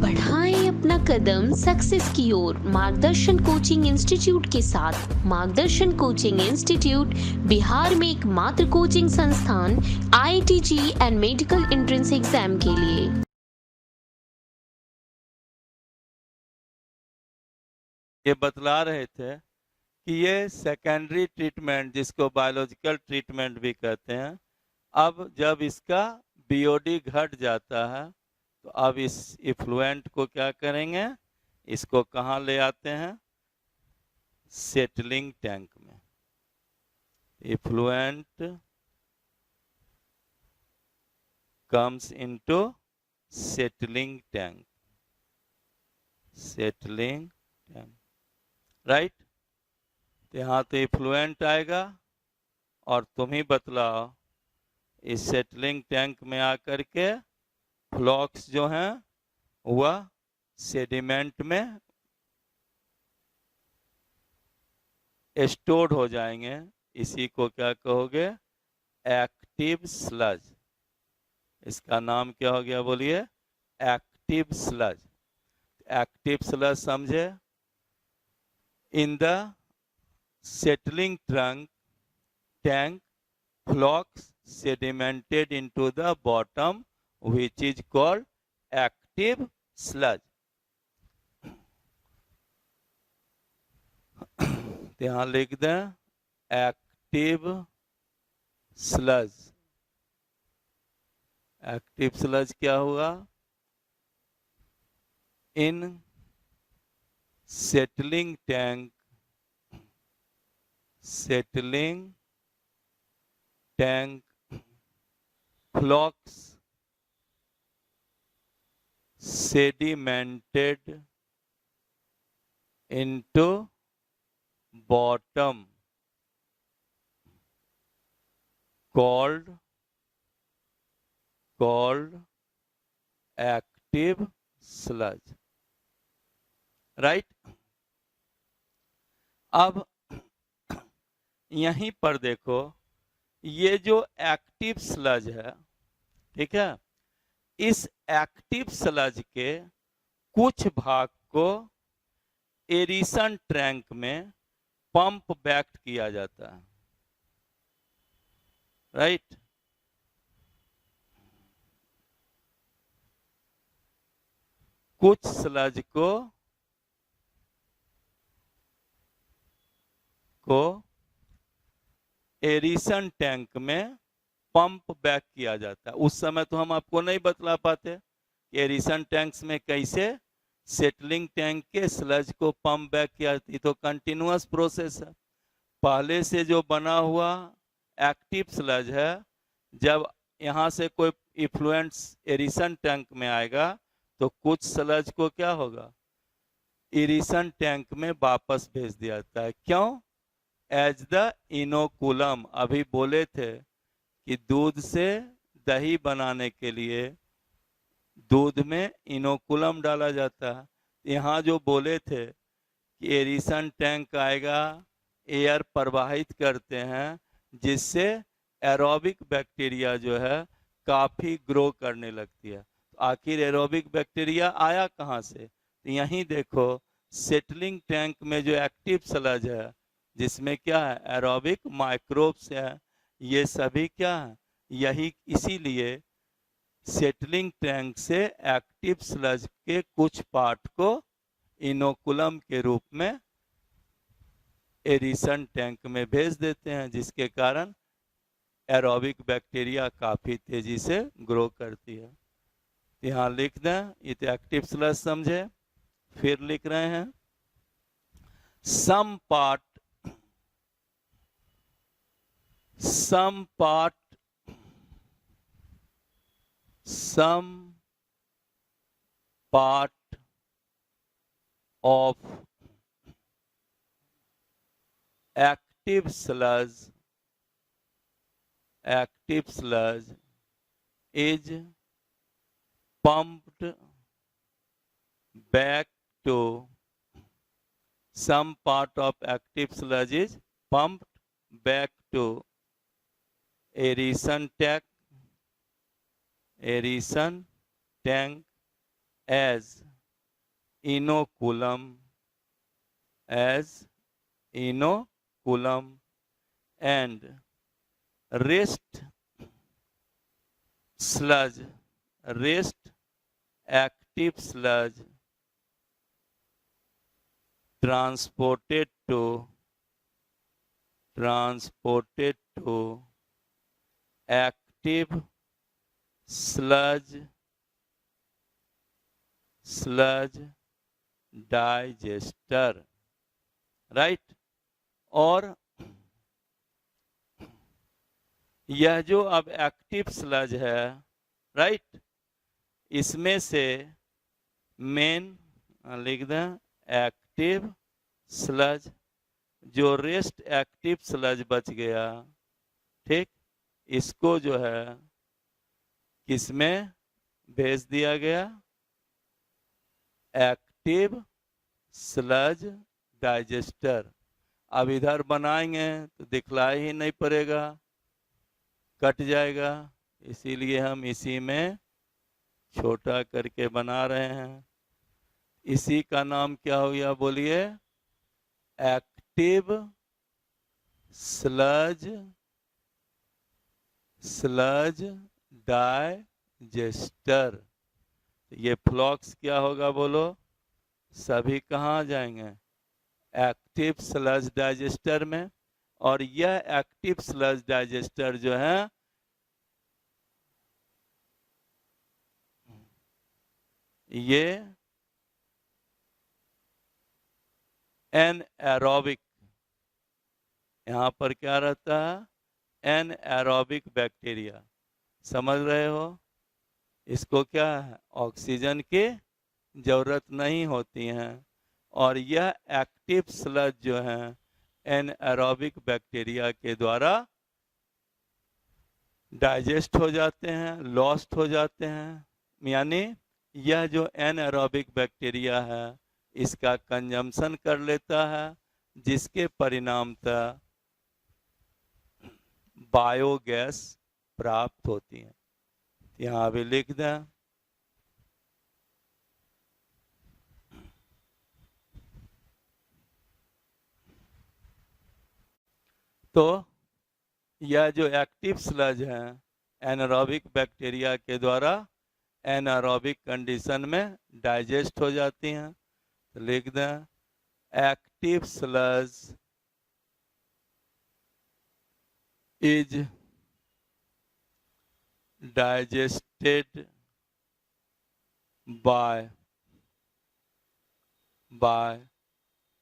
बढ़ाएं अपना कदम सक्सेस की ओर मार्गदर्शन कोचिंग इंस्टीट्यूट के साथ। मार्गदर्शन कोचिंग इंस्टीट्यूट बिहार में एकमात्र कोचिंग संस्थान IIT JEE and medical entrance exam के लिए। ये बतला रहे थे कि ये सेकेंडरी ट्रीटमेंट, जिसको बायोलॉजिकल ट्रीटमेंट भी कहते हैं, अब जब इसका बीओडी घट जाता है तो अब इस इफ्लुएंट को क्या करेंगे, इसको कहाँ ले आते हैं, सेटलिंग टैंक में। Effluent comes into settling tank, settling tank, right. तो यहाँ तो इफ्लुएंट आएगा और तुम ही बतलाओ, इस सेटलिंग टैंक में आकर के फ्लॉक्स जो हैं वह सेडिमेंट में स्टोर्ड हो जाएंगे। इसी को क्या कहोगे, एक्टिव स्लज। इसका नाम क्या हो गया, बोलिए, एक्टिव स्लज। एक्टिव स्लज समझे। In the settling tank flocks sedimented into the bottom which is called active sludge. यहाँ लिख दें एक्टिव स्लज। एक्टिव स्लज क्या हुआ, in settling tank flocks sedimented into bottom called active sludge, right। अब यहीं पर देखो, ये जो एक्टिव स्लज है, ठीक है, इस एक्टिव स्लज के कुछ भाग को एरिसन टैंक में पंप बैक किया जाता है, राइट। कुछ स्लज को एरिसन टैंक में पंप बैक किया जाता है। उस समय तो हम आपको नहीं बतला पाते कि एरिसन टैंक्स में कैसे सेटलिंग टैंक के स्लज को पंप बैक किया जाती, तो कंटिन्यूअस प्रोसेस है। पहले से जो बना हुआ एक्टिव स्लज है, जब यहाँ से कोई इफ्लुएंट्स एरिसन टैंक में आएगा तो कुछ स्लज को क्या होगा, एरिसन टैंक में वापस भेज दिया जाता है। क्यों, एज द इनोकुलम। अभी बोले थे कि दूध से दही बनाने के लिए दूध में इनोकुलम डाला जाता है। यहाँ जो बोले थे कि एरिसन टैंक आएगा, एयर प्रवाहित करते हैं, जिससे एरोबिक बैक्टीरिया जो है काफ़ी ग्रो करने लगती है। तो आखिर एरोबिक बैक्टीरिया आया कहाँ से, तो यहीं देखो, सेटलिंग टैंक में जो एक्टिव स्लज है, जिसमें क्या है, एरोबिक माइक्रोब्स है, ये सभी क्या है, यही इसीलिए सेटलिंग टैंक से एक्टिव स्लज के कुछ पार्ट को इनोकुलम के रूप में एरिसन टैंक में भेज देते हैं, जिसके कारण एरोबिक बैक्टीरिया काफ़ी तेजी से ग्रो करती है। यहाँ लिख दें, ये तो एक्टिव स्लज समझे। फिर लिख रहे हैं, some part of active sludge is pumped back to some part of active sludge is pumped back to aeration tank as inoculum, as inoculum, and rest sludge, rest active sludge transported to active sludge digester, right. और यह जो अब active sludge है, right, इसमें से main लिख दें active sludge, जो रेस्ट एक्टिव स्लज बच गया, ठीक, इसको जो है किसमें भेज दिया गया, एक्टिव स्लज डाइजेस्टर। अब इधर बनाएंगे तो दिखलाई ही नहीं पड़ेगा, कट जाएगा, इसीलिए हम इसी में छोटा करके बना रहे हैं। इसी का नाम क्या हो गया बोलिए, एक्टिव स्लज डाइजेस्टर। ये फ्लॉक्स क्या होगा बोलो, सभी कहाँ जाएंगे, एक्टिव स्लज डाइजेस्टर में। और यह एक्टिव स्लज डाइजेस्टर जो है ये एनएरोबिक, यहाँ पर क्या रहता है, एनएरोबिक बैक्टीरिया, समझ रहे हो। इसको क्या है, ऑक्सीजन की जरूरत नहीं होती है, और यह एक्टिव स्लज जो है एनएरोबिक बैक्टीरिया के द्वारा डाइजेस्ट हो जाते हैं, लॉस्ट हो जाते हैं। यानी यह जो एनएरोबिक बैक्टीरिया है इसका कंजम्पशन कर लेता है, जिसके परिणामतः बायोगैस प्राप्त होती है। यहाँ भी लिख दें, तो यह जो एक्टिव स्लज है एनारोबिक बैक्टीरिया के द्वारा एनारोबिक कंडीशन में डाइजेस्ट हो जाती हैं। तो लिख दें, active sludge is digested by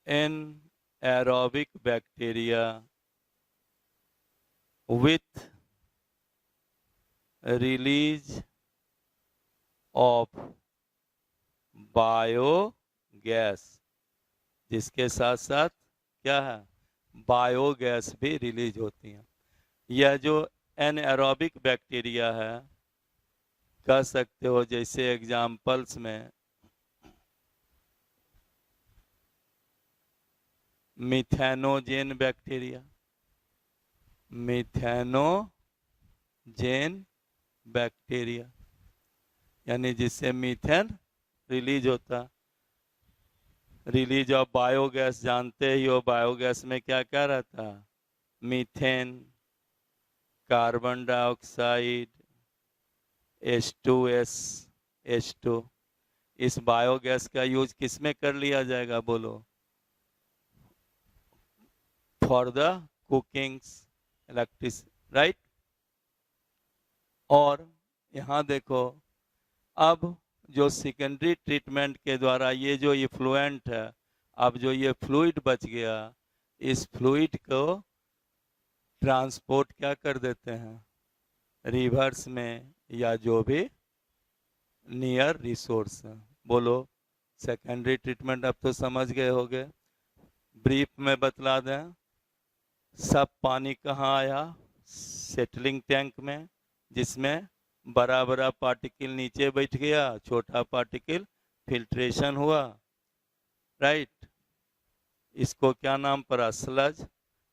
anaerobic bacteria with release of biogas, जिसके साथ साथ क्या है, बायोगैस भी रिलीज होती है। यह जो एनएरोबिक बैक्टीरिया है, कह सकते हो जैसे एग्जाम्पल्स में मिथेनोजेन बैक्टीरिया, मिथेनोजेन बैक्टीरिया यानी जिससे मीथेन रिलीज होता, रिलीज ऑफ बायोगैस जानते ही हो, बायोगैस में क्या क्या रहता है, methane, carbon dioxide, H2S, H2। इस बायोगैस का यूज किस में कर लिया जाएगा बोलो, for the cookings, electric, right. और यहाँ देखो, अब जो सेकेंडरी ट्रीटमेंट के द्वारा ये जो इफ्लुएंट है, अब जो ये फ्लूइड बच गया, इस फ्लूइड को ट्रांसपोर्ट क्या कर देते हैं, रिवर्स में या जो भी नियर रिसोर्स है। बोलो सेकेंडरी ट्रीटमेंट अब तो समझ गए होगे, ब्रीफ में बतला दें। सब पानी कहाँ आया, सेटलिंग टैंक में, जिसमें बड़ा बड़ा पार्टिकल नीचे बैठ गया, छोटा पार्टिकल फिल्ट्रेशन हुआ, राइट। इसको क्या नाम पड़ा, स्लज।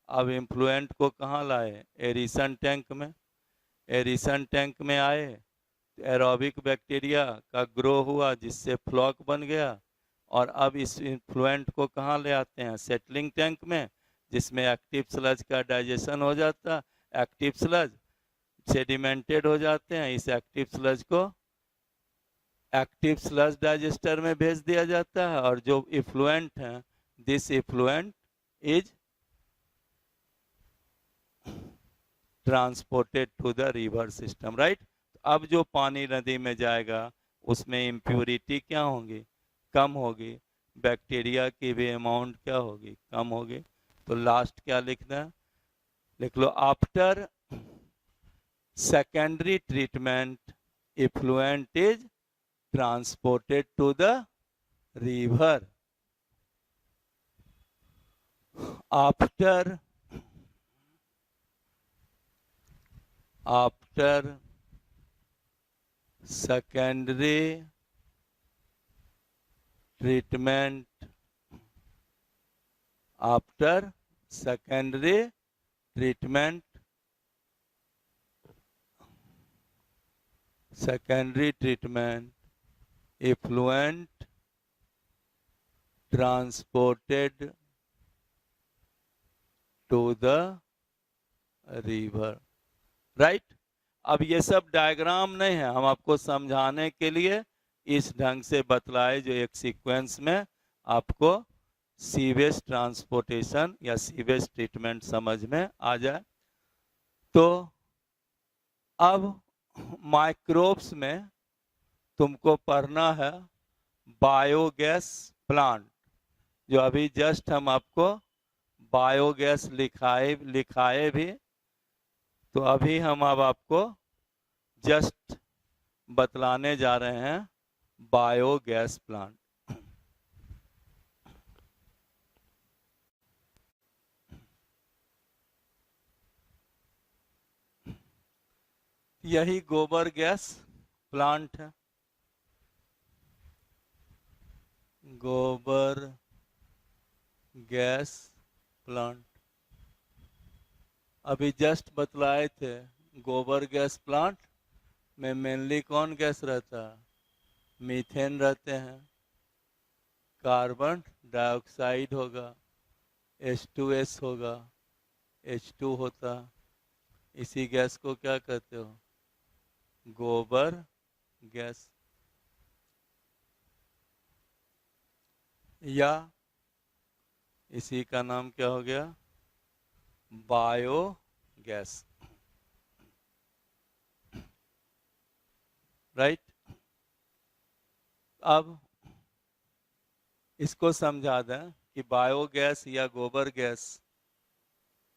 अब इन्फ्लुएंट को कहाँ लाए, एरिसन टैंक में। एरिसन टैंक में आए तो एरोबिक बैक्टीरिया का ग्रो हुआ, जिससे फ्लॉक बन गया, और अब इस इफ्लुएंट को कहाँ ले आते हैं, सेटलिंग टैंक में, जिसमें एक्टिव स्लज का डाइजेशन हो जाता, एक्टिव स्लज सेडिमेंटेड हो जाते हैं, इस एक्टिव स्लज को एक्टिव स्लज डाइजेस्टर में भेज दिया जाता है, और जो इफ्लुएंट है, this effluent is transported to the river system, right. अब जो पानी नदी में जाएगा उसमें इम्प्यूरिटी क्या होगी, कम होगी, बैक्टीरिया की भी अमाउंट क्या होगी, कम होगी। तो लास्ट क्या लिखना है, लिख लो, after secondary treatment effluent is transported to the river. After secondary treatment, after secondary treatment effluent transported to the river, right. अब ये सब डायग्राम नहीं है, हम आपको समझाने के लिए इस ढंग से बतलाए जो एक सीक्वेंस में आपको सीवेज ट्रांसपोर्टेशन या सीवेज ट्रीटमेंट समझ में आ जाए। तो अब माइक्रोब्स में तुमको पढ़ना है बायोगैस प्लांट, जो अभी जस्ट हम आपको बायोगैस लिखाए भी, तो अभी हम अब आपको जस्ट बतलाने जा रहे हैं बायोगैस प्लांट। यही गोबर गैस प्लांट है, गोबर गैस प्लांट अभी जस्ट बतलाए थे। गोबर गैस प्लांट में मेनली कौन गैस रहता है, मीथेन रहते हैं, कार्बन डाइऑक्साइड होगा, H2S होगा, H2 होता, इसी गैस को क्या कहते हो, गोबर गैस, या इसी का नाम क्या हो गया, बायोगैस, राइट। अब इसको समझा दें कि बायोगैस या गोबर गैस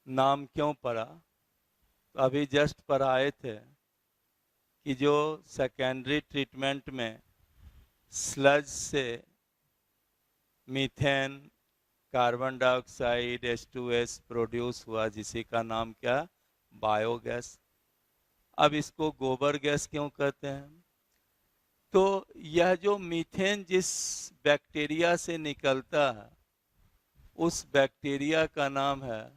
नाम क्यों पड़ा। तो अभी जस्ट पढ़ाए थे कि जो सेकेंडरी ट्रीटमेंट में स्लज से methane, carbon dioxide, H2S produce हुआ, जिसी का नाम क्या, बायोगैस। अब इसको गोबर गैस क्यों कहते हैं, तो यह जो मीथेन जिस बैक्टीरिया से निकलता है उस बैक्टीरिया का नाम है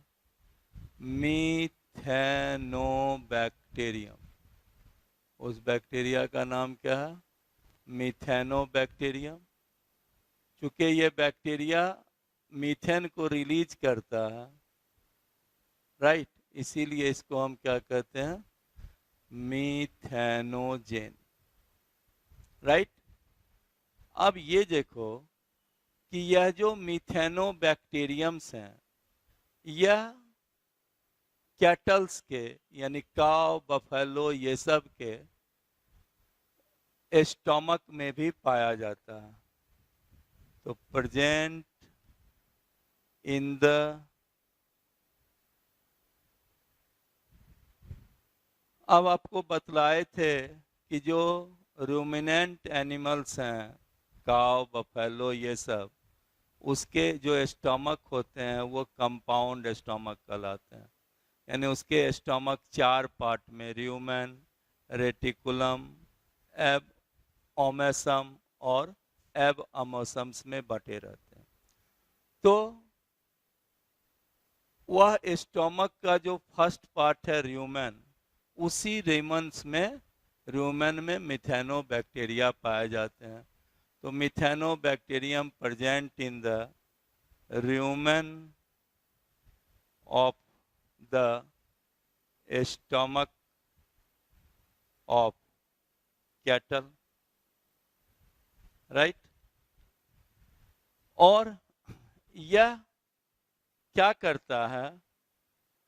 मीथेनोबैक्टीरियम। उस बैक्टीरिया का नाम क्या है, मीथेनोबैक्टीरियम। चूंकि ये बैक्टीरिया मीथेन को रिलीज करता है, राइट, इसीलिए इसको हम क्या कहते हैं, मीथेनोजेन, राइट। अब ये देखो कि यह जो मीथेनोबैक्टीरियम्स हैं, यह कैटल्स के यानी काव, बफेलो, ये सब के स्टोमक में भी पाया जाता है। तो प्रेजेंट इन द अब आपको बतलाए थे कि जो रूमिनेंट एनिमल्स हैं, काव, बफेलो, ये सब, उसके जो स्टोमक होते हैं वो कंपाउंड स्टोमक कहलाते हैं। यानी उसके स्टोमक 4 पार्ट में, र्यूमेन, रेटिकुलम, एब ओमेसम और एब अमोसम्स में बटे रहते हैं। तो वह स्टोमक का जो फर्स्ट पार्ट है र्यूमेन, उसी र्यूमेन में मिथेनोबैक्टीरिया पाए जाते हैं। तो Methanobacterium present in the rumen of the stomach of cattle, right? और यह क्या करता है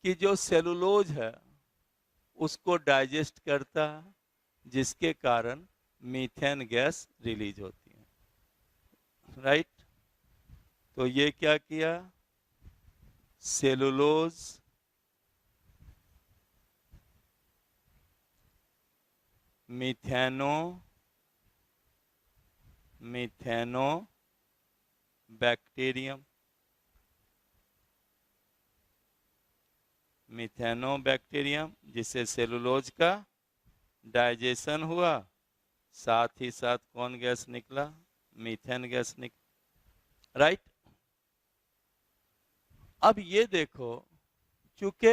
कि जो सेलुलोज है उसको डाइजेस्ट करता है, जिसके कारण मीथेन गैस रिलीज होती है, राइट? तो ये क्या किया, सेलुलोज मिथेनोबैक्टीरियम जिससे सेलुलोज का डाइजेशन हुआ, साथ ही साथ कौन गैस निकला, मीथेन गैस निकला, राइट? अब ये देखो, चूंकि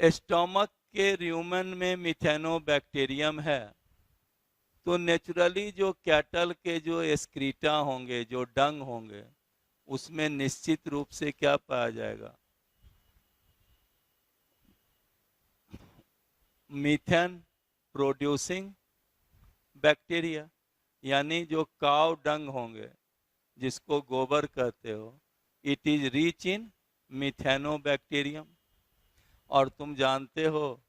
स्टोमक के र्यूमन में मिथेनोबैक्टीरियम है, तो नेचुरली जो कैटल के जो एक्सक्रीटा होंगे, जो डंग होंगे, उसमें निश्चित रूप से क्या पाया जाएगा, मीथेन प्रोड्यूसिंग बैक्टीरिया, यानी जो काव डंग होंगे, जिसको गोबर कहते हो, it is rich in Methanobacterium. और तुम जानते हो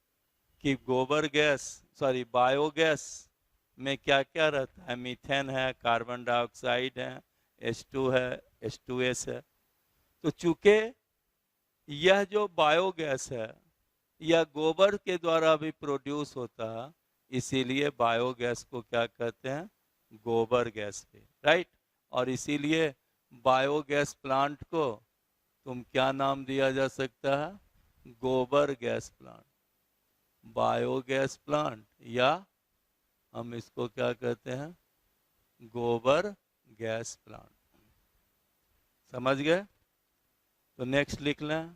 कि गोबर गैस, बायोगैस में क्या क्या रहता है, मीथेन है, कार्बन डाइऑक्साइड है, H2 है, H2S है। तो चूंकि यह जो बायोगैस है यह गोबर के द्वारा भी प्रोड्यूस होता है, इसीलिए बायोगैस को क्या कहते हैं, गोबर गैस भी, राइट? और इसीलिए बायोगैस प्लांट को तुम क्या नाम दिया जा सकता है, गोबर गैस प्लांट, बायोगैस प्लांट, या हम इसको क्या कहते हैं, गोबर गैस प्लांट। समझ गए? तो नेक्स्ट लिख लें,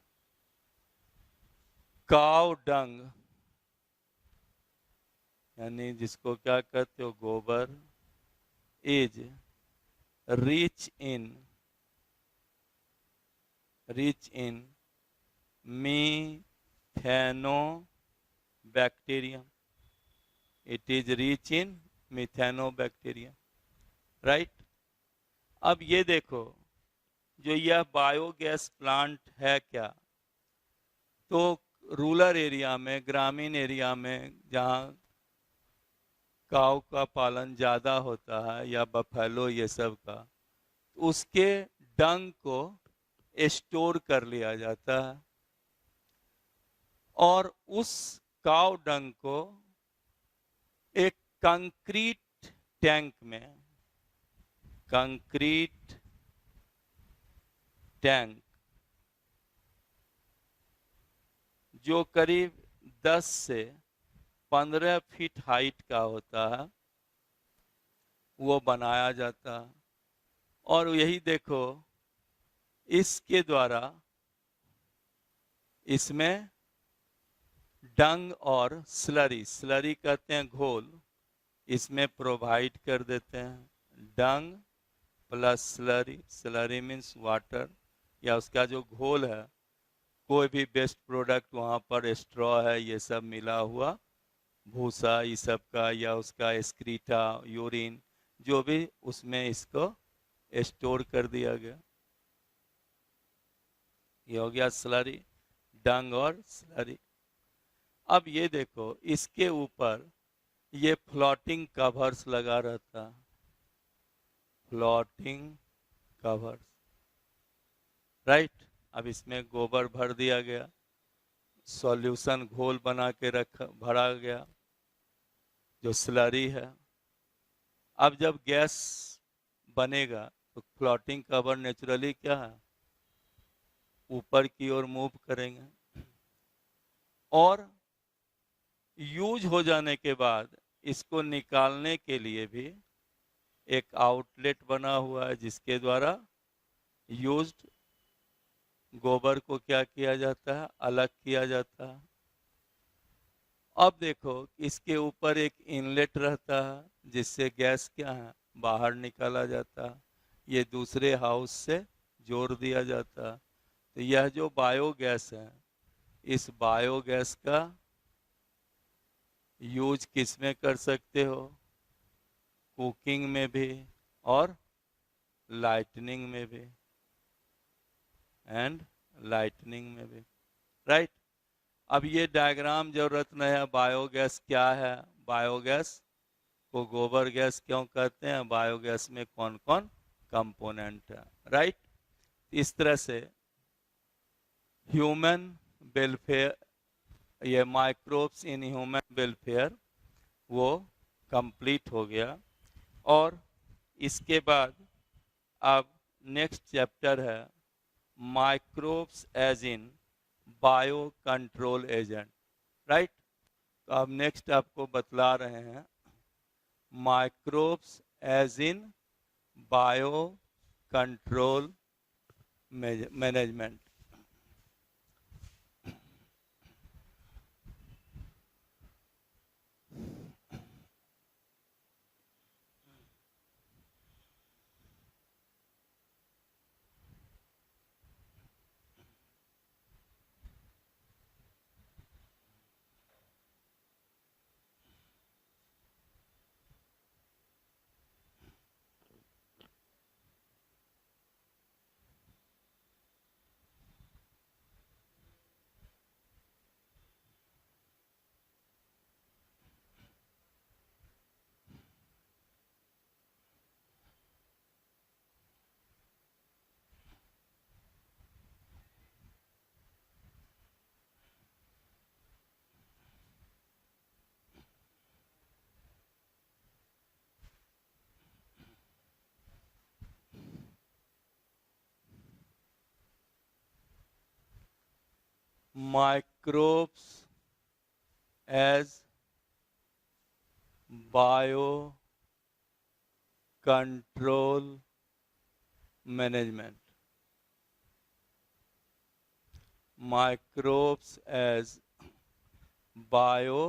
काव डंग, यानी जिसको क्या कहते हो, गोबर, is rich in methanobacterium, it is rich in methanobacterium, right? अब ये देखो, जो यह बायोगैस प्लांट है क्या, तो रूरल एरिया में, ग्रामीण एरिया में, जहाँ काऊ का पालन ज़्यादा होता है या बफेलो ये सब का, उसके डंग को स्टोर कर लिया जाता है और उस काव डंग को एक कंक्रीट टैंक जो करीब 10 से 15 फीट हाइट का होता है, वो बनाया जाता है। और यही देखो, इसके द्वारा इसमें डंग और स्लरी कहते हैं घोल, इसमें प्रोवाइड कर देते हैं। डंग प्लस स्लरी मीन्स वाटर, या उसका जो घोल है, कोई भी बेस्ट प्रोडक्ट वहाँ पर, स्ट्रॉ है, ये सब मिला हुआ, भूसा ये सब का, या उसका एक्सक्रीटा, यूरिन, जो भी, उसमें इसको स्टोर कर दिया गया। ये हो गया स्लरी, डंग और स्लरी। अब ये देखो, इसके ऊपर ये फ्लोटिंग कवर्स लगा रहता है, फ्लोटिंग कवर्स, राइट? अब इसमें गोबर भर दिया गया, सॉल्यूशन घोल बना के भरा गया, जो स्लरी है। अब जब गैस बनेगा तो फ्लोटिंग कवर नेचुरली क्या है, ऊपर की ओर मूव करेंगे, और यूज हो जाने के बाद इसको निकालने के लिए भी एक आउटलेट बना हुआ है, जिसके द्वारा यूज्ड गोबर को क्या किया जाता है, अलग किया जाता है। अब देखो इसके ऊपर एक इनलेट रहता है जिससे गैस क्या है बाहर निकाला जाता है, ये दूसरे हाउस से जोड़ दिया जाता है। तो यह जो बायोगैस है, इस बायोगैस का यूज किस में कर सकते हो? कुकिंग में भी और लाइटनिंग में भी, एंड लाइटनिंग में भी, राइट। अब ये डायग्राम जरूरत नहीं है। बायोगैस क्या है? बायोगैस को गोबर गैस क्यों कहते हैं? बायोगैस में कौन कौन कंपोनेंट है, राइट। इस तरह से ह्यूमन वेलफेयर, ये माइक्रोब्स इन ह्यूमन वेलफेयर वो कंप्लीट हो गया। और इसके बाद अब नेक्स्ट चैप्टर है microbes as in bio control agent, right. तो अब नेक्स्ट आपको बतला रहे हैं microbes as in bio control management. Microbes as bio control management. Microbes as bio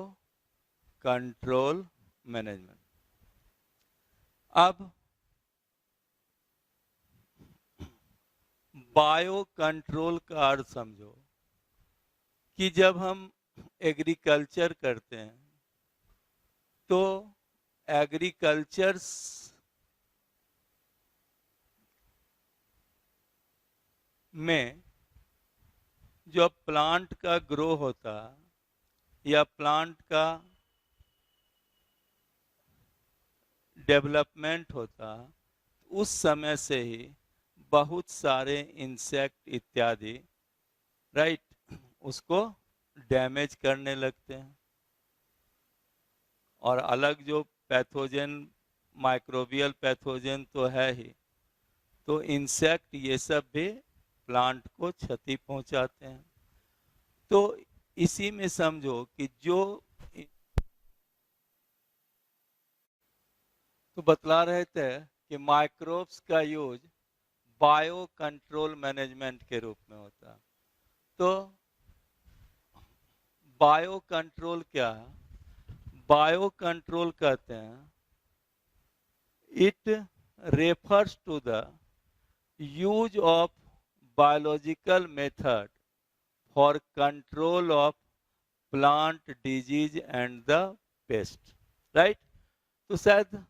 control management. अब बायो कंट्रोल का अर्थ समझो कि जब हम एग्रीकल्चर करते हैं तो एग्रीकल्चर में जो प्लांट का ग्रो होता या प्लांट का डेवलपमेंट होता, उस समय से ही बहुत सारे इंसेक्ट इत्यादि, राइट, उसको डैमेज करने लगते हैं। और अलग जो पैथोजन, माइक्रोबियल पैथोजन तो है ही, तो इंसेक्ट ये सब भी प्लांट को क्षति पहुंचाते हैं। तो इसी में समझो कि जो तो बतला रहे थे कि माइक्रोब्स का यूज बायो कंट्रोल मैनेजमेंट के रूप में होता। तो बायो कंट्रोल क्या है? बायो कंट्रोल कहते हैं it refers to the use of biological method for control of plant disease and the pest, right. तो शायद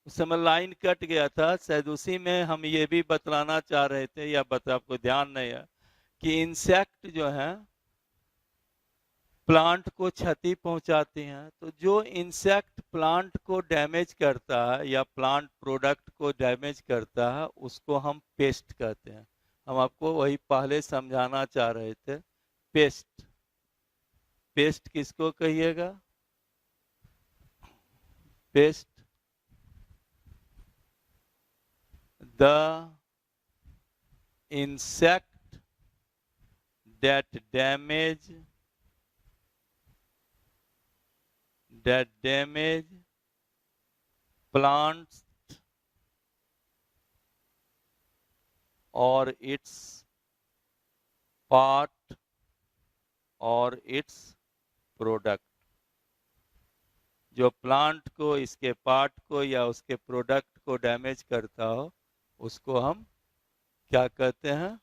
उस समय लाइन कट गया था, शायद उसी में हम ये भी बतलाना चाह रहे थे, या आपको ध्यान नहीं है कि इंसेक्ट जो है प्लांट को क्षति पहुंचाती हैं। तो जो इंसेक्ट प्लांट को डैमेज करता है या प्लांट प्रोडक्ट को डैमेज करता है उसको हम पेस्ट कहते हैं। हम आपको वही पहले समझाना चाह रहे थे। पेस्ट, पेस्ट किसको कहिएगा? Paste the insect that damage plants or its part or its product, जो प्लांट को, इसके पार्ट को या उसके प्रोडक्ट को डैमेज करता हो, उसको हम क्या कहते हैं?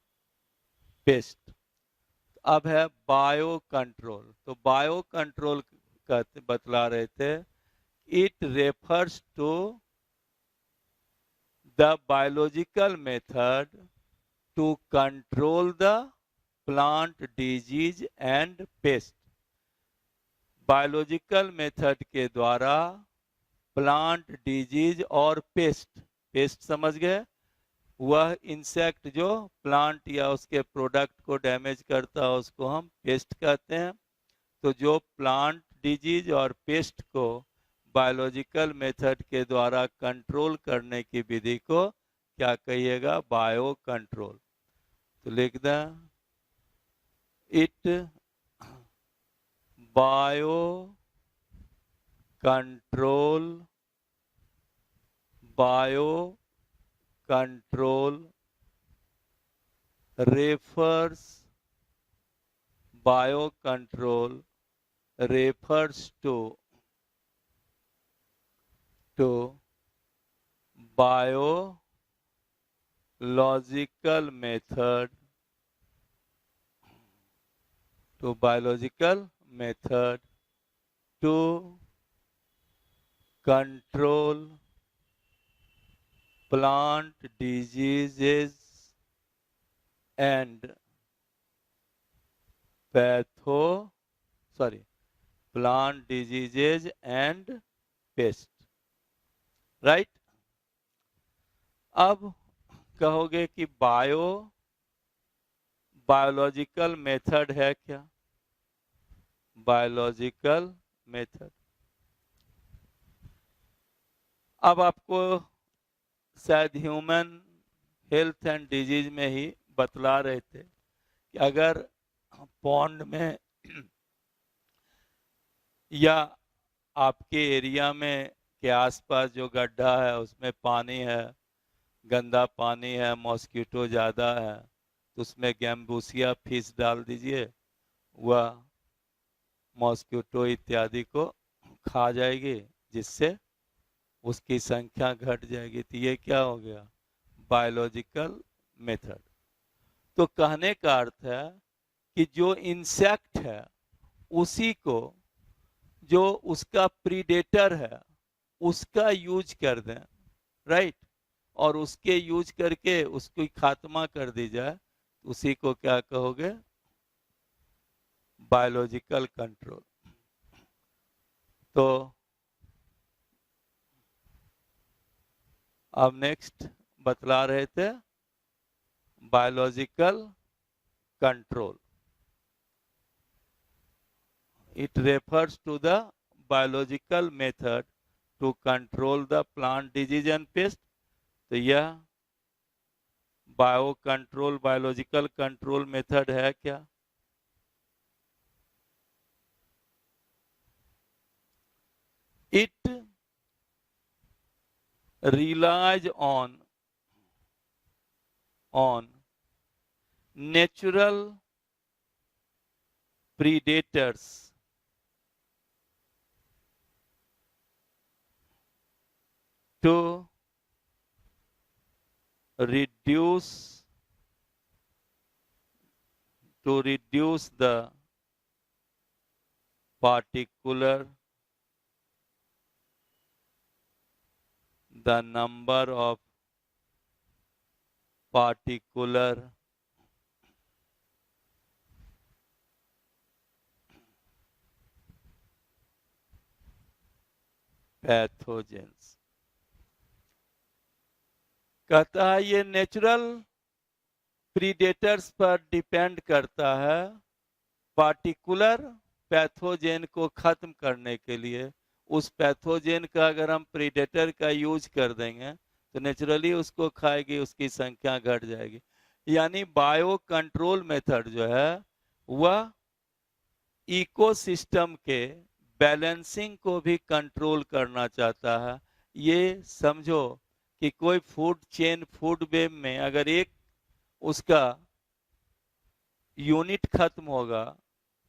पेस्ट। अब है बायो कंट्रोल। तो बायो कंट्रोल कहते बतला रहे थे, it refers to the biological method to control the plant disease and pest. Biological method के द्वारा प्लांट डिजीज और पेस्ट, पेस्ट समझ गए, वह इंसेक्ट जो प्लांट या उसके प्रोडक्ट को डैमेज करता है उसको हम पेस्ट कहते हैं। तो जो प्लांट डिजीज और पेस्ट को बायोलॉजिकल मेथड के द्वारा कंट्रोल करने की विधि को क्या कहिएगा? Bio control. तो लिख दें, it bio control, bio control refers, bio control refers to biological method, to biological method to control plant diseases and plant diseases and pest, right. अब कहोगे कि बायोलॉजिकल मेथड है क्या? बायोलॉजिकल मेथड, अब आपको शायद ह्यूमन हेल्थ एंड डिजीज में ही बतला रहे थे कि अगर पॉन्ड में या आपके एरिया में के आसपास जो गड्ढा है उसमें पानी है, गंदा पानी है, मॉस्किटो ज़्यादा है, तो उसमें गैम्बूसिया फिश डाल दीजिए, वह मॉस्किटो इत्यादि को खा जाएगी, जिससे उसकी संख्या घट जाएगी। तो ये क्या हो गया? Biological method. तो कहने का अर्थ है कि जो इंसेक्ट है उसी को, जो उसका प्रीडेटर है उसका यूज कर दें, राइट, और उसके यूज करके उसकी खात्मा कर दी जाए, उसी को क्या कहोगे? Biological control. तो अब नेक्स्ट बतला रहे थे biological control. It refers to the biological method to control the plant disease and pest। तो यह bio control, biological control method है क्या? It relies on natural predators to reduce the number of particular pathogens. कहता है ये natural predators पर depend करता है, पार्टिकुलर पैथोजेन को खत्म करने के लिए। उस पैथोजेन का अगर हम प्रीडेटर का यूज कर देंगे तो नेचुरली उसको खाएगी, उसकी संख्या घट जाएगी। यानी बायो कंट्रोल मेथड जो है वह इकोसिस्टम के बैलेंसिंग को भी कंट्रोल करना चाहता है। ये समझो कि कोई फूड चेन, फूड वेब में अगर एक उसका यूनिट खत्म होगा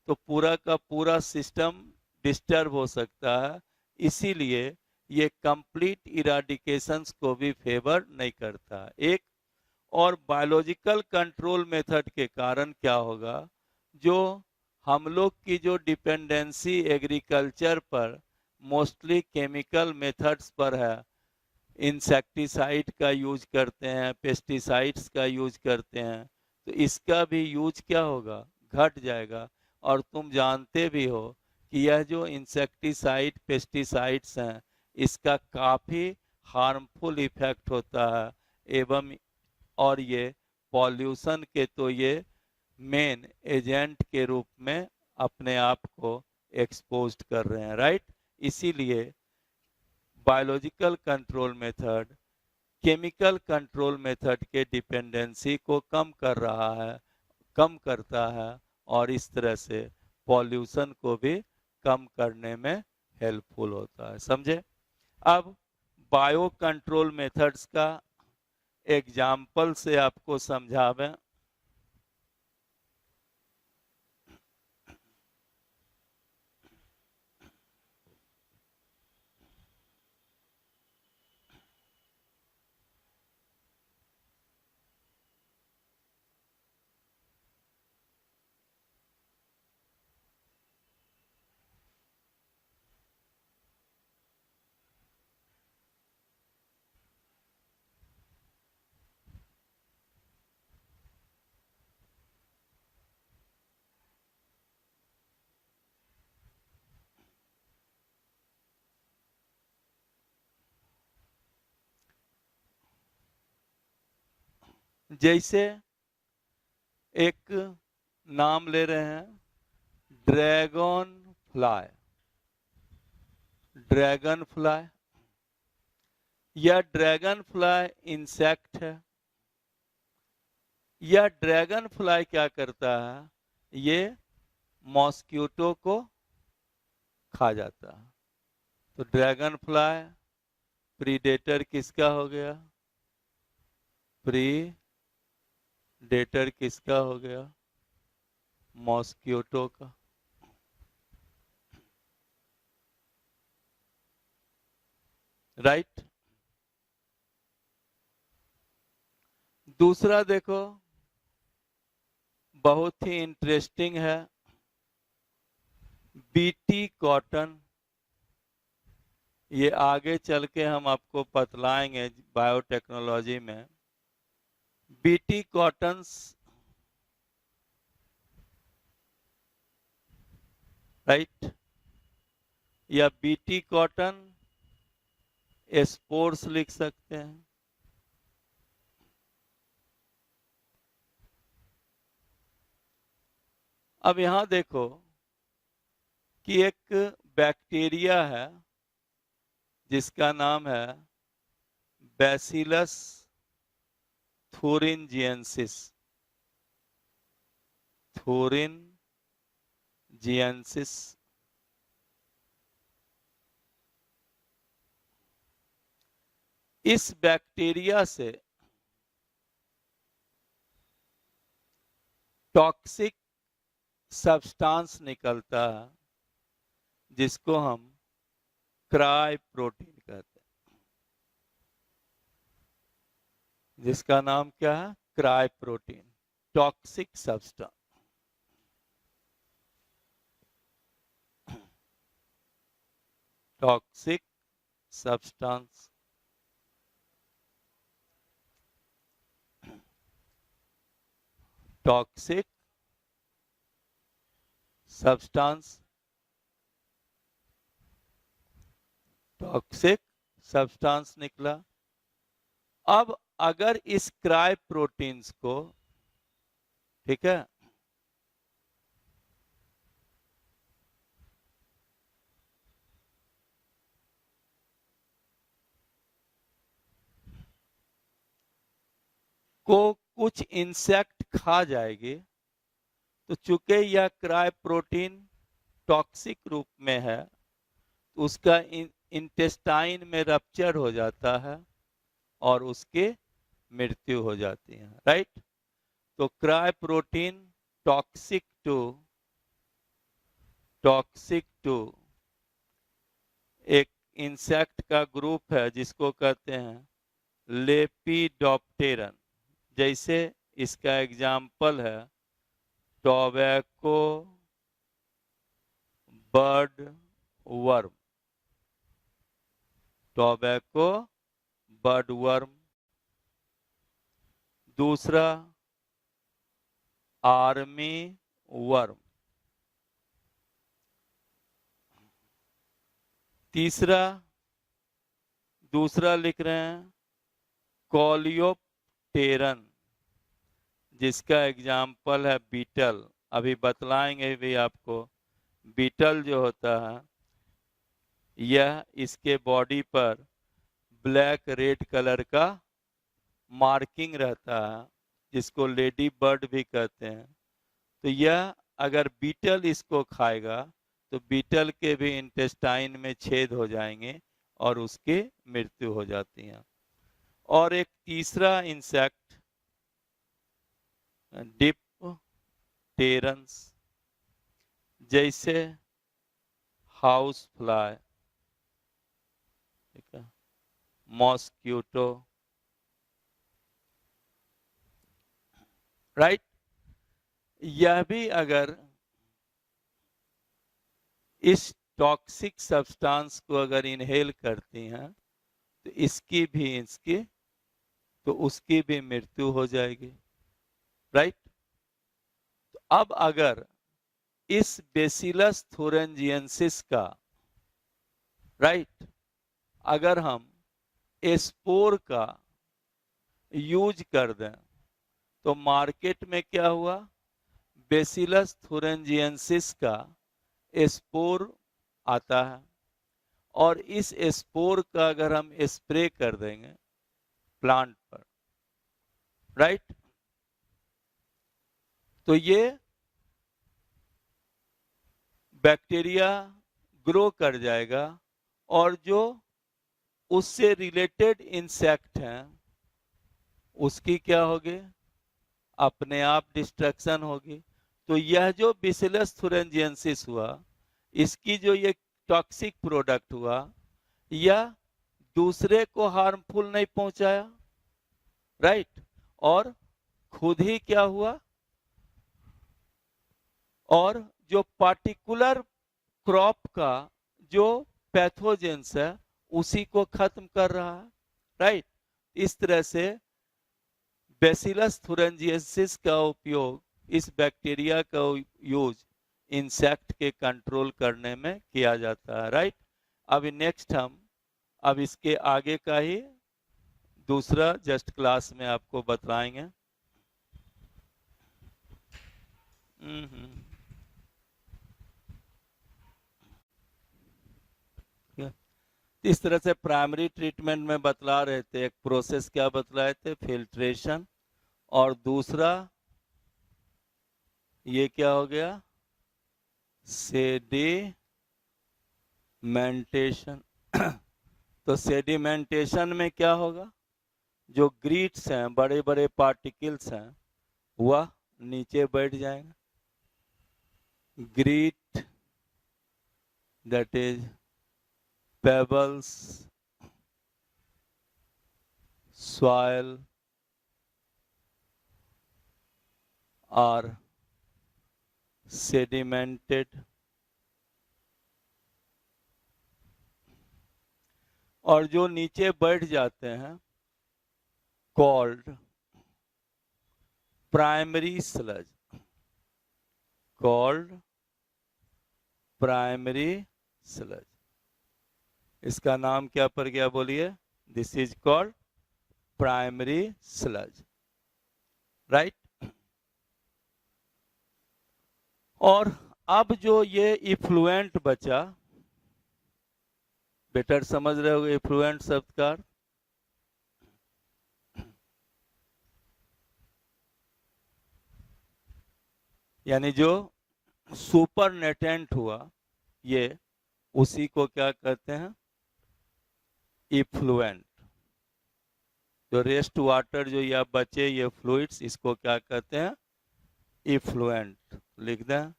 तो पूरा का पूरा सिस्टम डिस्टर्ब हो सकता है। इसीलिए ये कंप्लीट इराडिकेशंस को भी फेवर नहीं करता। एक और बायोलॉजिकल कंट्रोल मेथड के कारण क्या होगा, जो हम लोग की जो डिपेंडेंसी एग्रीकल्चर पर मोस्टली केमिकल मेथड्स पर है, इंसेक्टिसाइड का यूज करते हैं, पेस्टिसाइड्स का यूज करते हैं, तो इसका भी यूज क्या होगा, घट जाएगा। और तुम जानते भी हो कि यह जो इंसेक्टिसाइड पेस्टिसाइड्स हैं, इसका काफ़ी हार्मफुल इफेक्ट होता है एवं और ये पॉल्यूशन के तो ये मेन एजेंट के रूप में अपने आप को एक्सपोज्ड कर रहे हैं, राइट। इसीलिए biological control method chemical control method के डिपेंडेंसी को कम कर रहा है, कम करता है, और इस तरह से पॉल्यूशन को भी कम करने में हेल्पफुल होता है, समझे। अब बायो कंट्रोल मेथड्स का एग्जाम्पल से आपको समझावें। जैसे एक नाम ले रहे हैं, ड्रैगन फ्लाई। ड्रैगन फ्लाई, यह ड्रैगन फ्लाई इंसेक्ट है। यह ड्रैगन फ्लाई क्या करता है, ये मॉस्किटो को खा जाता है। तो ड्रैगन फ्लाई प्रीडेटर किसका हो गया, प्रीडेटर किसका हो गया, मॉस्किटो का। राइट। दूसरा देखो, बहुत ही इंटरेस्टिंग है, बीटी कॉटन। ये आगे चल के हम आपको बतलाएंगे बायोटेक्नोलॉजी में। बीटी कॉटन्स, राइट, या बीटी कॉटन स्पोर्स लिख सकते हैं। अब यहां देखो कि एक बैक्टीरिया है जिसका नाम है बैसिलस थुरिनजिएंसिस। थुरिनजिएंसिस, इस बैक्टीरिया से टॉक्सिक सब्सटेंस निकलता है जिसको हम क्राई प्रोटीन कहते हैं, जिसका नाम क्या है, cry protein, toxic substance. Toxic substance, toxic substance, toxic substance निकला। अब अगर इस क्राई प्रोटीन्स को, ठीक है, को कुछ इंसेक्ट खा जाएगी, तो चूंकि यह क्राई प्रोटीन टॉक्सिक रूप में है, तो उसका इंटेस्टाइन में रप्चर हो जाता है और उसकी मृत्यु हो जाती है, राइट। तो क्राई प्रोटीन टॉक्सिक टू एक इंसेक्ट का ग्रुप है जिसको कहते हैं लेपिडोप्टेरन। जैसे इसका एग्जाम्पल है tobacco bird worm, tobacco bird worm. दूसरा आर्मी वर्म। तीसरा दूसरा लिख रहे हैं कोलियोप्टेरन, जिसका एग्जाम्पल है बीटल। अभी बतलाएंगे भी आपको। बीटल जो होता है यह इसके बॉडी पर ब्लैक रेड कलर का मार्किंग रहता है, जिसको लेडी बर्ड भी कहते हैं। तो यह अगर बीटल इसको खाएगा तो बीटल के भी इंटेस्टाइन में छेद हो जाएंगे और उसकी मृत्यु हो जाती है। और एक तीसरा इंसेक्ट डिप्टेरन्स, जैसे हाउस फ्लाई, ठीक है, मॉस्क्यूटो, राइट। यह भी अगर इस टॉक्सिक सब्सटेंस को अगर इनहेल करती हैं तो उसकी भी मृत्यु हो जाएगी, राइट। तो अब अगर इस बेसिलस थुरिंजिएंसिस का, राइट, अगर हम स्पोर का यूज कर दें तो मार्केट में क्या हुआ, बेसिलस थुरिंजिएंसिस का स्पोर आता है और इस स्पोर का अगर हम स्प्रे कर देंगे प्लांट पर, राइट, तो ये बैक्टीरिया ग्रो कर जाएगा और जो उससे रिलेटेड इंसेक्ट हैं उसकी क्या होगी, अपने आप डिस्ट्रक्शन होगी। तो यह जो बेसिलस थुरिंजिएंसिस हुआ, इसकी जो ये टॉक्सिक प्रोडक्ट हुआ, यह दूसरे को हार्मफुल नहीं पहुंचाया, राइट, और खुद ही क्या हुआ, और जो पार्टिकुलर क्रॉप का जो पैथोजेंस है उसी को खत्म कर रहा है, राइट। इस तरह से बेसिलस थुरिंजिएंसिस का उपयोग, इस बैक्टीरिया का यूज इंसेक्ट के कंट्रोल करने में किया जाता है, राइट। अभी नेक्स्ट हम अब इसके आगे का ही दूसरा जस्ट क्लास में आपको बताएंगे। इस तरह से प्राइमरी ट्रीटमेंट में बतला रहे थे, एक प्रोसेस क्या बतलाए थे, फिल्ट्रेशन, और दूसरा ये क्या हो गया, सेडिमेंटेशन। तो सेडिमेंटेशन में क्या होगा, जो ग्रीट्स हैं, बड़े बड़े पार्टिकल्स हैं, वह नीचे बैठ जाएंगे। Greet that is pebbles, soil are sedimented, और जो नीचे बैठ जाते हैं called primary sludge, called primary sludge। इसका नाम क्या पड़ गया बोलिए, this is called primary sludge, right. और अब जो ये इफ्लुएंट बचा, बेटर समझ रहे हो इफ्लुएंट शब्द का, यानी जो सुपर नेटेंट हुआ, ये उसी को क्या कहते हैं, इफ्लुएंट। जो रेस्ट वाटर जो या बचे ये फ्लूइड्स, इसको क्या कहते हैं, इफ्लुएंट। लिख दें,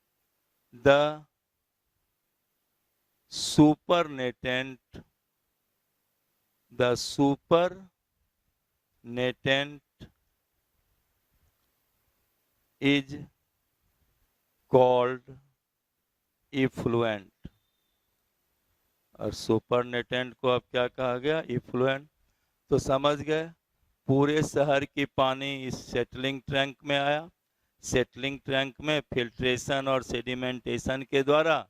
the supernatant, the supernatant is called effluent। और सुपरनेटेंट को अब क्या कहा गया? इफ्लुएंट। तो समझ गए, पूरे शहर की पानी इस सेटलिंग टैंक में आया, सेटलिंग टैंक में फिल्ट्रेशन और सेडिमेंटेशन के द्वारा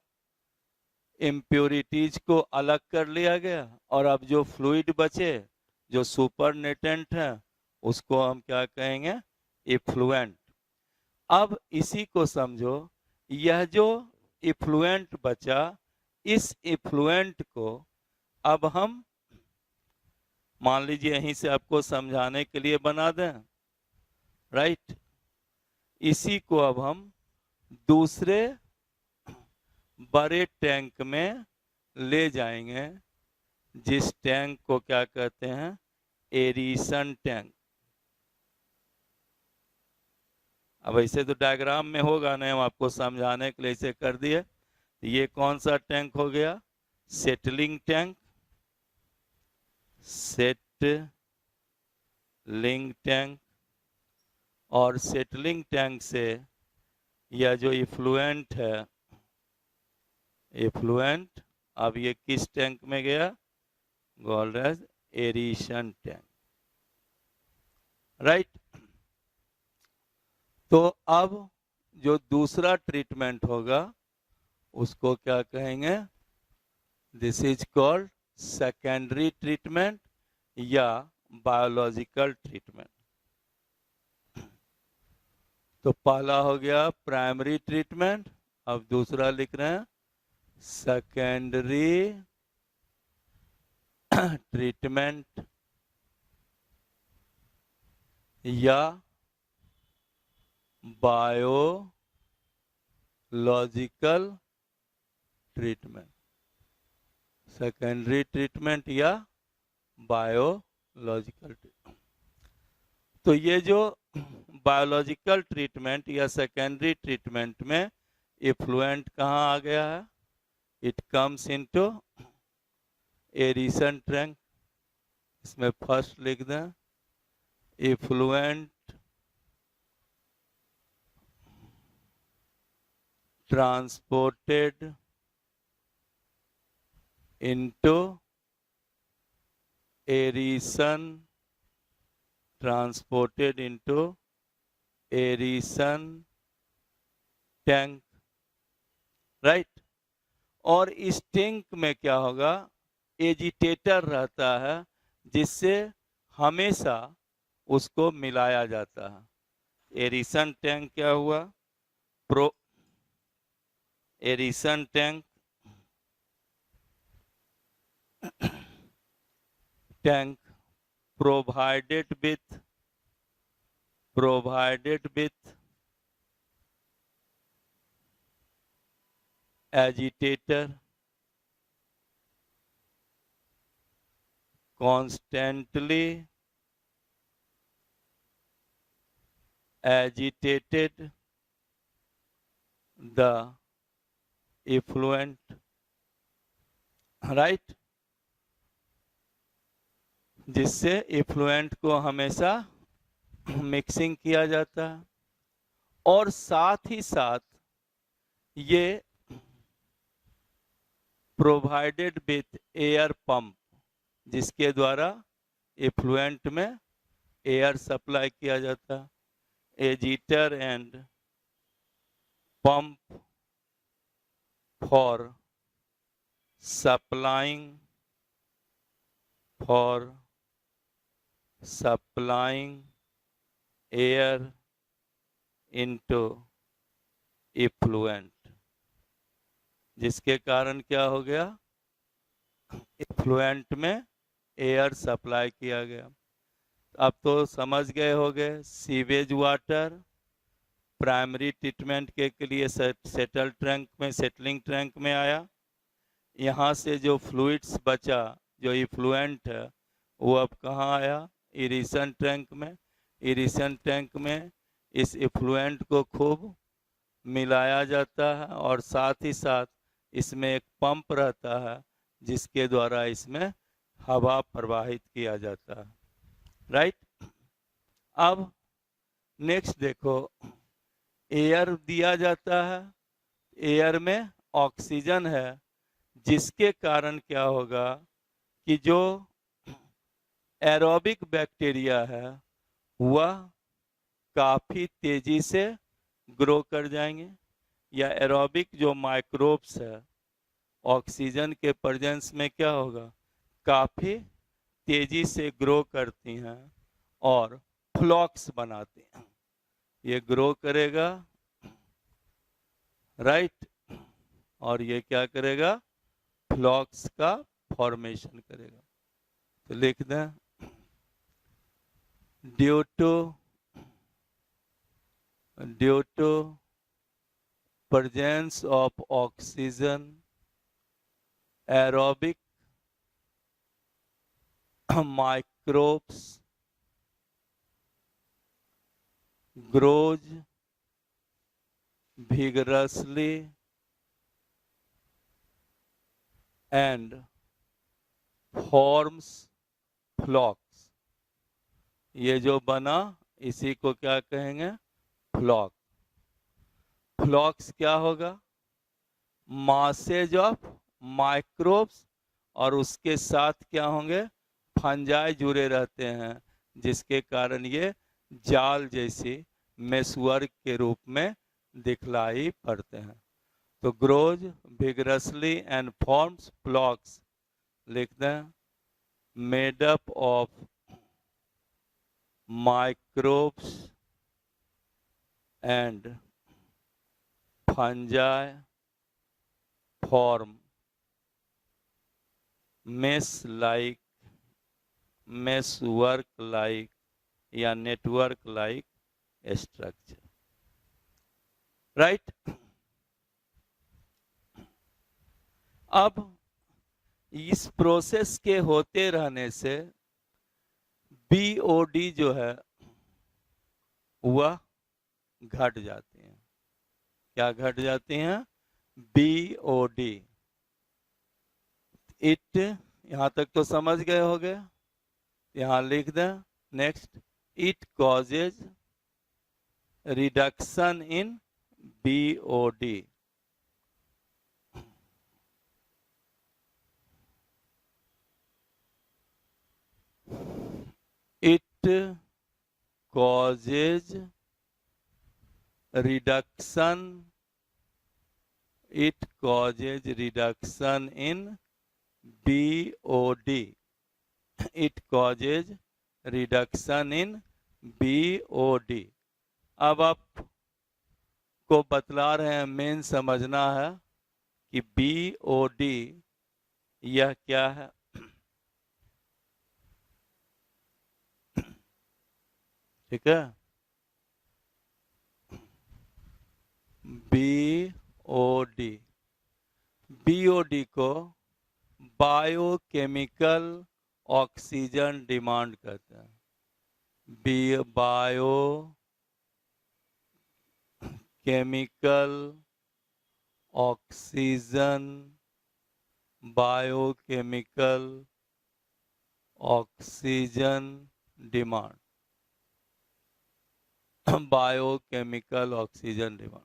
इम्प्योरिटीज को अलग कर लिया गया, और अब जो फ्लूइड बचे जो सुपरनेटेंट है उसको हम क्या कहेंगे? इफ्लुएंट। अब इसी को समझो, यह जो इफ्लुएंट बचा, इस इफ्लुएंट को अब हम मान लीजिए यहीं से आपको समझाने के लिए बना दें, राइट। इसी को अब हम दूसरे बड़े टैंक में ले जाएंगे, जिस टैंक को क्या कहते हैं? एरीसन टैंक। अब ऐसे तो डायग्राम में होगा नहीं, हम आपको समझाने के लिए इसे कर दिए। ये कौन सा टैंक हो गया? Settling tank. Settling tank. और सेटलिंग टैंक से यह जो इफ्लुएंट है, इफ्लुएंट अब ये किस टैंक में गया? गोल्डरेज एरीशन टैंक, राइट। तो अब जो दूसरा ट्रीटमेंट होगा उसको क्या कहेंगे? This is called secondary treatment या बायोलॉजिकल ट्रीटमेंट। तो पहला हो गया प्राइमरी ट्रीटमेंट, अब दूसरा लिख रहे हैं सेकेंडरी ट्रीटमेंट या बायोलॉजिकल ट्रीटमेंट। सेकेंडरी ट्रीटमेंट या बायोलॉजिकल ट्रीटमेंट। तो ये जो बायोलॉजिकल ट्रीटमेंट या सेकेंडरी ट्रीटमेंट में इफ्लुएंट कहाँ आ गया है? It comes into aeration tank. इसमें फर्स्ट लिख दें effluent transported into aeration, transported into aeration tank, right. और इस टैंक में क्या होगा? एजिटेटर रहता है जिससे हमेशा उसको मिलाया जाता है। एरीसन टैंक क्या हुआ? Aeration tank provided with agitator, constantly agitated the effluent, right, जिससे इफ्लुएंट को हमेशा मिक्सिंग किया जाता है। और साथ ही साथ ये प्रोवाइडेड विथ एयर पंप, जिसके द्वारा इफ्लुएंट में एयर सप्लाई किया जाता है। Agitator and pump for supplying air into effluent, जिसके कारण क्या हो गया? इफ्लुएंट में एयर सप्लाई किया गया। अब तो समझ गए होंगे, सीवेज वाटर प्राइमरी ट्रीटमेंट के लिए सेटल टैंक में, सेटलिंग टैंक में आया। यहाँ से जो फ्लूइड्स बचा, जो इफ्लुएंट है, वो अब कहाँ आया? एरीसन टैंक में। एरीसन टैंक में इस इफ्लुएंट को खूब मिलाया जाता है और साथ ही साथ इसमें एक पंप रहता है जिसके द्वारा इसमें हवा प्रवाहित किया जाता है, राइट। अब नेक्स्ट देखो, एयर दिया जाता है, एयर में ऑक्सीजन है, जिसके कारण क्या होगा कि जो एरोबिक बैक्टीरिया है वह काफ़ी तेज़ी से ग्रो कर जाएंगे, या एरोबिक जो माइक्रोब्स है ऑक्सीजन के प्रेजेंस में क्या होगा, काफ़ी तेज़ी से ग्रो करती हैं और फ्लॉक्स बनाती हैं। ये ग्रो करेगा, राइट, और ये क्या करेगा, फ्लॉक्स का फॉर्मेशन करेगा। तो लिख दें, due to presence of oxygen, aerobic microbes grows vigorously and forms flocks। ये जो बना इसी को क्या कहेंगे, फ्लॉक। फ्लॉक्स क्या होगा, मासेज ऑफ माइक्रोब्स, और उसके साथ क्या होंगे, फंजाई जुड़े रहते हैं, जिसके कारण ये जाल जैसी मेसवर्क के रूप में दिखलाई पड़ते हैं। तो ग्रोज विगरसली एंड फॉर्म्स फ्लॉक्स, लिख दें, made up of microbes and fungi form mesh-work like या network like structure, right। अब इस प्रोसेस के होते रहने से बीओडी जो है वह घट जाती है। क्या घट जाती हैं, बीओडी। इट, यहां तक तो समझ गए होंगे, यहां लिख दें next, it causes reduction in BOD. It causes reduction in BOD। It causes reduction in BOD। अब आप को बतला रहे हैं, मेन समझना है कि BOD यह क्या है। ठीक है, बीओडी को बायोकेमिकल ऑक्सीजन डिमांड कहते हैं। Biochemical oxygen demand, biochemical oxygen demand.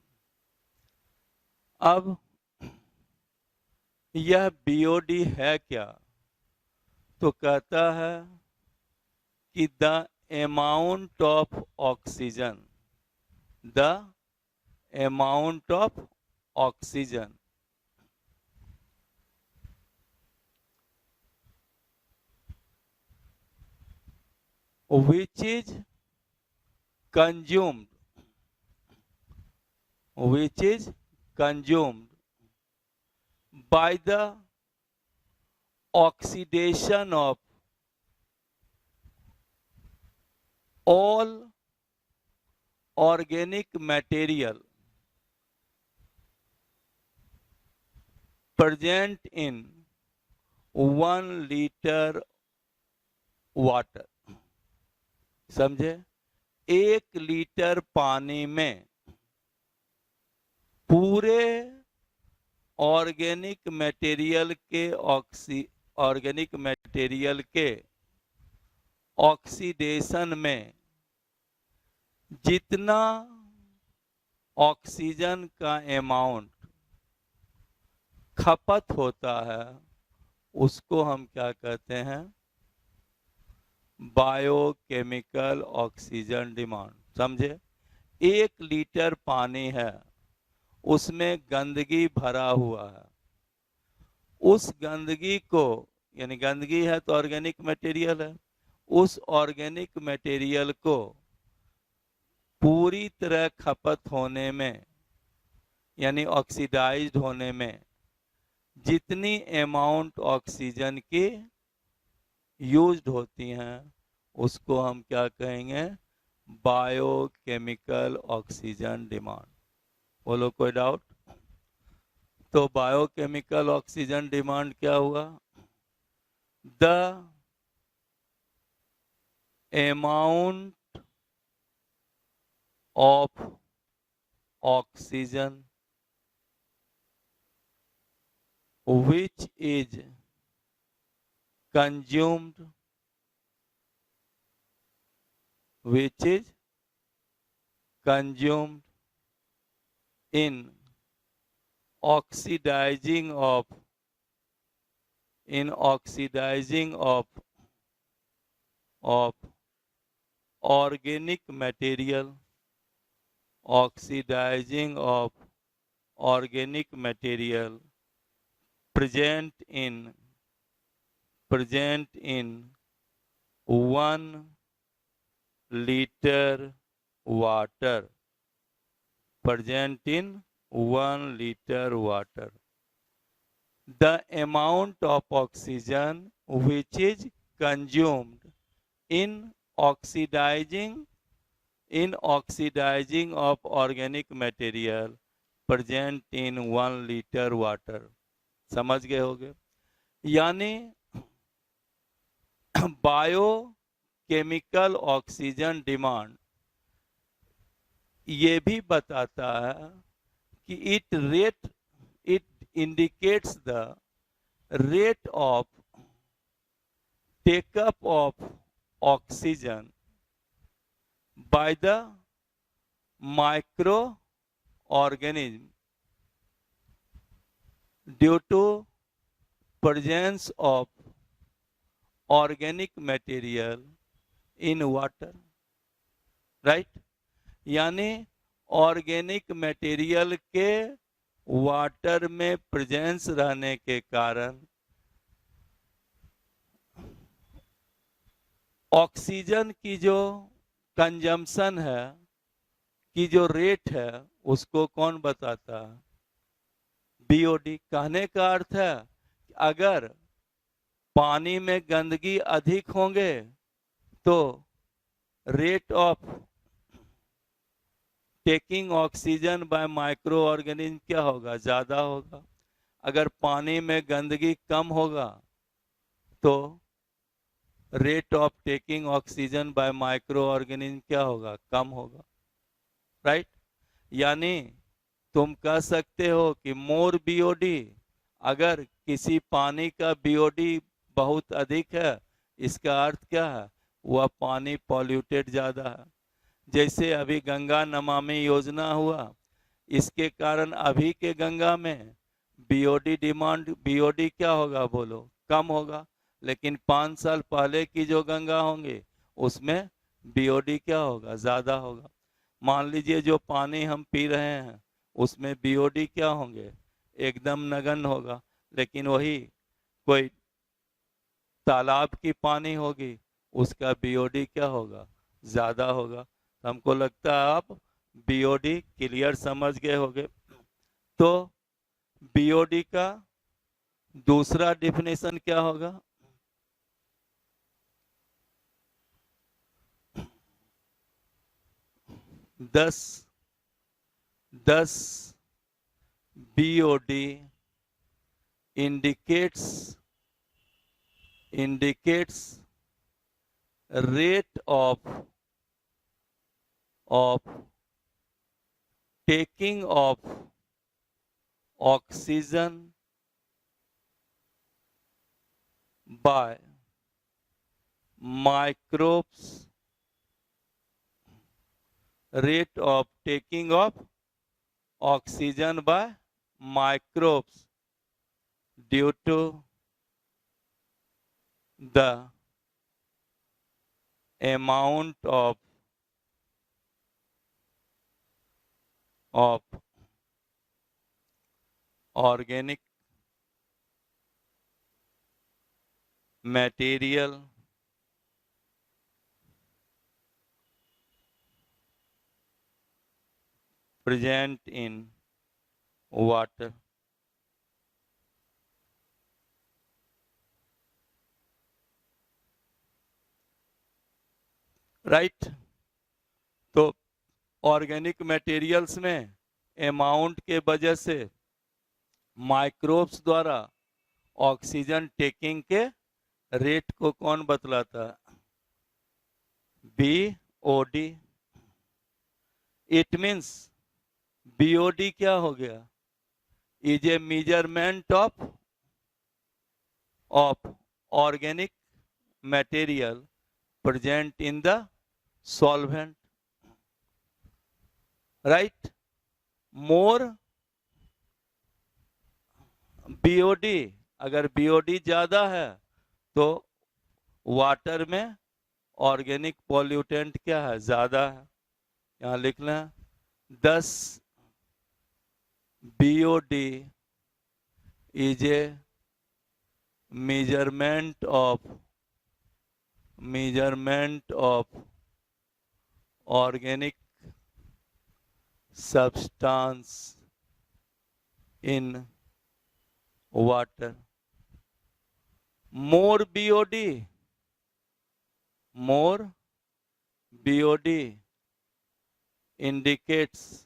अब यह बीओडी है क्या, तो कहता है कि the amount of oxygen which is consumed by the oxidation of all organic material present in 1 liter water। समझे, 1 लीटर पानी में पूरे ऑर्गेनिक मटेरियल के ऑक्सीडेशन में जितना ऑक्सीजन का अमाउंट खपत होता है उसको हम क्या कहते हैं? Biochemical oxygen demand. समझे? 1 लीटर पानी है, उसमें गंदगी भरा हुआ है। उस गंदगी को, यानी गंदगी है तो ऑर्गेनिक मटेरियल है, उस ऑर्गेनिक मटेरियल को पूरी तरह खपत होने में, यानी ऑक्सीडाइज्ड होने में जितनी अमाउंट ऑक्सीजन की यूज्ड होती हैं उसको हम क्या कहेंगे? Biochemical oxygen demand. बोलो, कोई डाउट? तो बायोकेमिकल ऑक्सीजन डिमांड क्या हुआ? The amount of oxygen which is consumed in oxidizing of organic material, present in 1 liter water, present in 1 liter water. The amount of oxygen which is consumed in oxidizing of organic material present in 1 liter water. समझ गए होगे? यानी bio chemical oxygen demand ये भी बताता है कि it indicates the rate of take up of oxygen by the micro organism due to presence of organic material in water, right? यानी ऑर्गेनिक मटेरियल के वाटर में प्रेजेंस रहने के कारण ऑक्सीजन की जो कंजम्पशन है, की जो रेट है, उसको कौन बताता है? बीओडी। कहने का अर्थ है कि अगर पानी में गंदगी अधिक होंगे तो rate of taking oxygen by micro organism क्या होगा? ज्यादा होगा। अगर पानी में गंदगी कम होगा तो rate of taking oxygen by micro organism क्या होगा? कम होगा, राइट? यानी तुम कह सकते हो कि मोर बीओडी, अगर किसी पानी का बीओडी बहुत अधिक है, इसका अर्थ क्या है? वह पानी पॉल्यूटेड ज्यादा है। जैसे अभी गंगा नमामि योजना हुआ, इसके कारण अभी के गंगा में बीओडी डिमांड, बीओडी क्या होगा? बोलो, कम होगा। लेकिन 5 साल पहले की जो गंगा होंगे उसमें बीओडी क्या होगा? ज्यादा होगा। मान लीजिए जो पानी हम पी रहे हैं उसमें बीओडी क्या होंगे? एकदम नगण्य होगा। लेकिन वही कोई तालाब की पानी होगी, उसका बीओडी क्या होगा? ज्यादा होगा। हमको लगता है आप बीओडी क्लियर समझ गए होंगे। तो बीओडी का दूसरा डेफिनेशन क्या होगा? दस BOD indicates rate of taking of oxygen by microbes, rate of taking of oxygen by microbes due to the amount of organic material present in water. Right तो ऑर्गेनिक मटेरियल्स में amount के वजह से microbes द्वारा oxygen taking के rate को कौन बतलाता है? बीओडी। इट मीन्स बीओडी क्या हो गया? Is a measurement of organic material present in the solvent. Right, more BOD, अगर बीओडी ज्यादा है तो वाटर में ऑर्गेनिक पॉल्यूटेंट क्या है? ज्यादा है। यहां लिखना है 10 BOD is a measurement of organic substance in water. More BOD indicates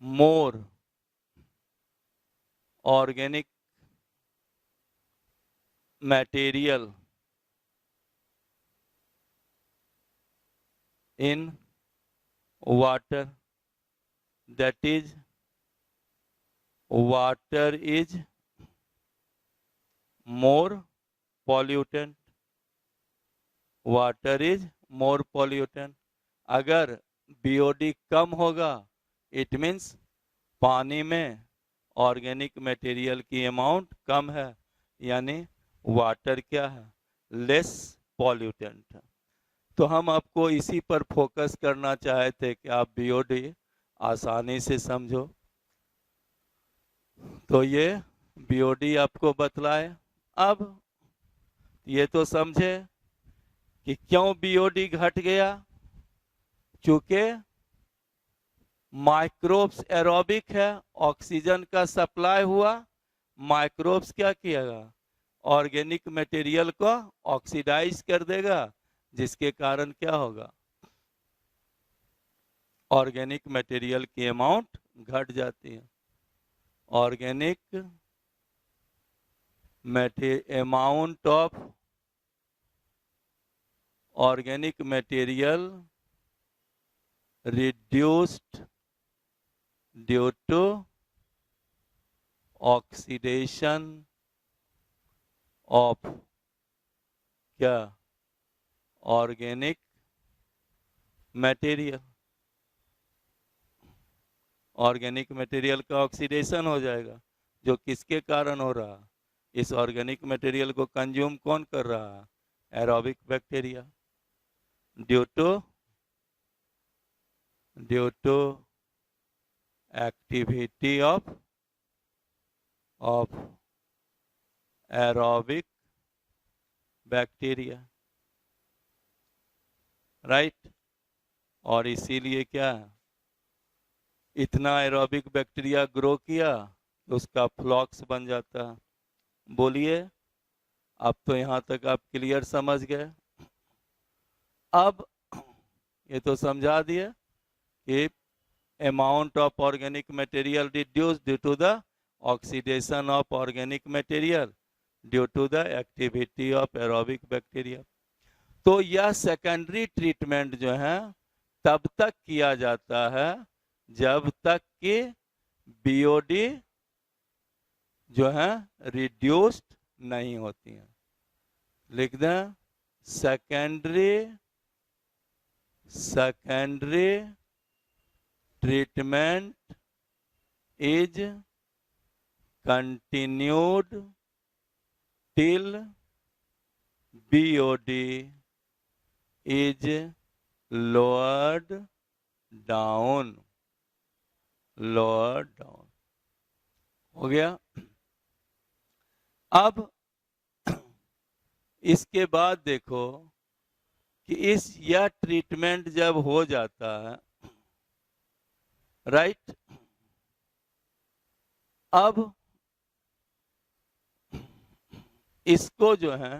more organic material in water, that is water is more pollutant, water is more pollutant। अगर बीओडी कम होगा इट मीन्स पानी में ऑर्गेनिक मटेरियल की amount कम है, यानी water क्या है? Less pollutant है। तो हम आपको इसी पर फोकस करना चाहे थे कि आप बीओडी आसानी से समझो। तो ये बीओडी आपको बतलाए। अब ये तो समझे कि क्यों बीओडी घट गया? चूंकि माइक्रोब्स एरोबिक है, ऑक्सीजन का सप्लाई हुआ, माइक्रोब्स क्या किएगा? ऑर्गेनिक मटेरियल को ऑक्सीडाइज कर देगा, जिसके कारण क्या होगा? ऑर्गेनिक मटेरियल की अमाउंट घट जाती है। Organic amount of organic material reduced due to oxidation of क्या? Organic material. ऑर्गेनिक मटेरियल का ऑक्सीडेशन हो जाएगा, जो किसके कारण हो रहा? इस ऑर्गेनिक मटेरियल को कंज्यूम कौन कर रहा है? Aerobic bacteria. due to activity of aerobic bacteria, right. और इसीलिए क्या है? इतना एरोबिक बैक्टीरिया ग्रो किया तो उसका फ्लॉक्स बन जाता है। बोलिए, अब तो यहां तक आप क्लियर समझ गए। अब ये तो समझा दिए कि amount of organic material reduced due to the oxidation of organic material due to the activity of aerobic bacteria। तो यह सेकेंडरी ट्रीटमेंट जो है तब तक किया जाता है जब तक कि बीओडी जो है रिड्यूस्ड नहीं होती है। लिख दें secondary treatment is continued till BOD is lowered down. हो गया। अब इसके बाद देखो कि यह ट्रीटमेंट जब हो जाता है, राइट, अब इसको जो है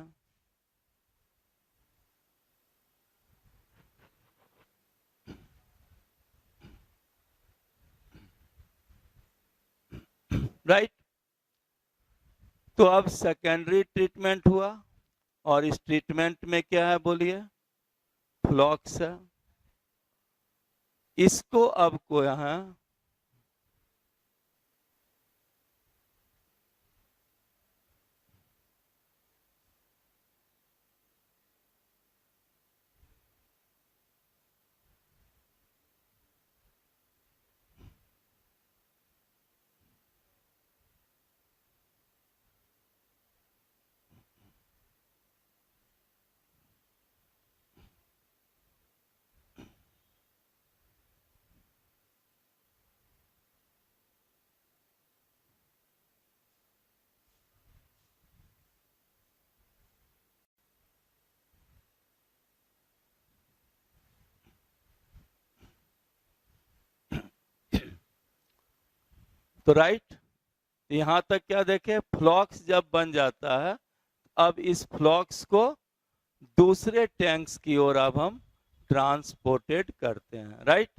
राइट, तो अब सेकेंडरी ट्रीटमेंट हुआ और इस ट्रीटमेंट में क्या है बोलिए, फ्लॉक्स है। इसको अब को यहां तो राइट, यहां तक क्या देखे, फ्लॉक्स जब बन जाता है, अब इस फ्लॉक्स को दूसरे टैंक्स की ओर अब हम ट्रांसपोर्टेड करते हैं, राइट।